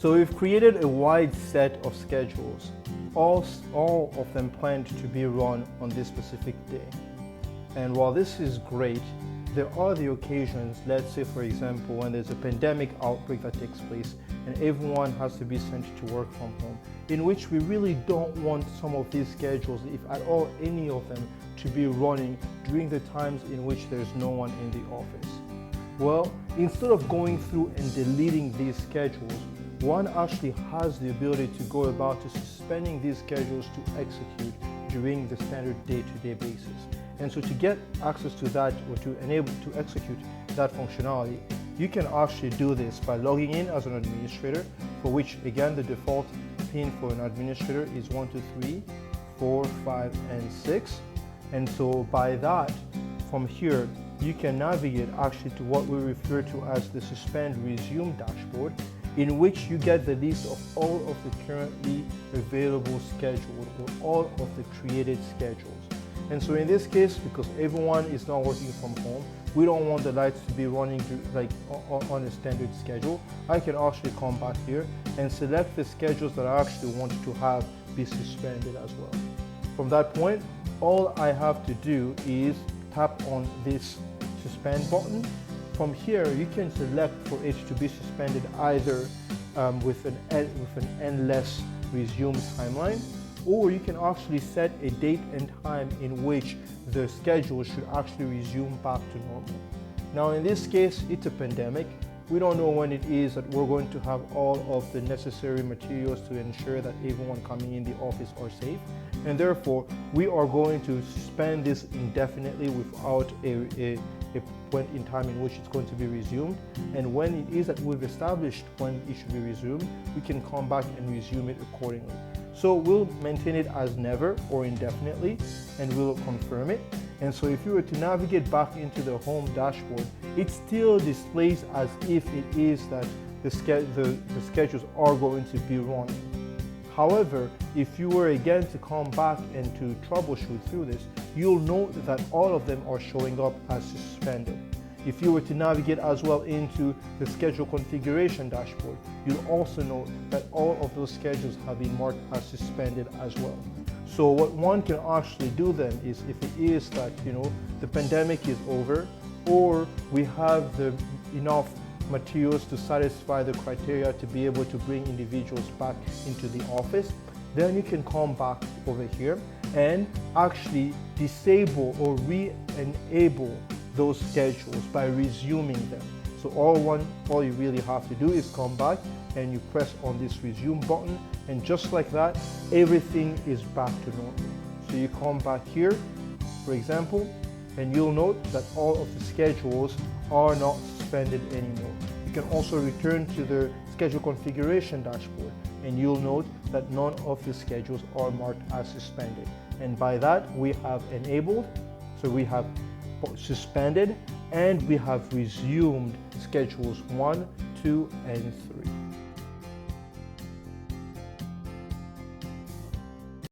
So we've created a wide set of schedules, all of them planned to be run on this specific day. And while this is great, there are the occasions, let's say for example, when there's a pandemic outbreak that takes place and everyone has to be sent to work from home, in which we really don't want some of these schedules, if at all any of them, to be running during the times in which there's no one in the office. Well, instead of going through and deleting these schedules, one actually has the ability to go about to suspending these schedules to execute during the standard day-to-day basis. And so to get access to that, or to enable to execute that functionality, you can actually do this by logging in as an administrator, for which again the default pin for an administrator is 1, 2, 3, 4, 5, and 6. And so by that, from here, you can navigate actually to what we refer to as the Suspend Resume dashboard, in which you get the list of all of the currently available schedules, or all of the created schedules. And so in this case, because everyone is now working from home, we don't want the lights to be running on a standard schedule. I can actually come back here and select the schedules that I actually want to have be suspended as well. From that point, all I have to do is tap on this suspend button. From here, you can select for it to be suspended either with an endless resume timeline, or you can actually set a date and time in which the schedule should actually resume back to normal. Now in this case, it's a pandemic. We don't know when it is that we're going to have all of the necessary materials to ensure that everyone coming in the office are safe, and therefore we are going to suspend this indefinitely without a point in time in which it's going to be resumed. And when it is that we've established when it should be resumed, we can come back and resume it accordingly. So we'll maintain it as never or indefinitely, and we'll confirm it. And so if you were to navigate back into the home dashboard, it still displays as if it is that the schedules are going to be running. However, if you were again to come back and to troubleshoot through this, you'll note that all of them are showing up as suspended. If you were to navigate as well into the schedule configuration dashboard, you'll also note that all of those schedules have been marked as suspended as well. So what one can actually do then is, if it is that the pandemic is over, or we have enough materials to satisfy the criteria to be able to bring individuals back into the office, then you can come back over here and actually disable or re-enable those schedules by resuming them. So all you really have to do is come back and you press on this resume button, and just like that, everything is back to normal. So you come back here, for example, and you'll note that all of the schedules are not suspended anymore. You can also return to the schedule configuration dashboard, and you'll note that none of the schedules are marked as suspended. And by that, we have enabled, so we have suspended, and we have resumed schedules 1, 2, and 3.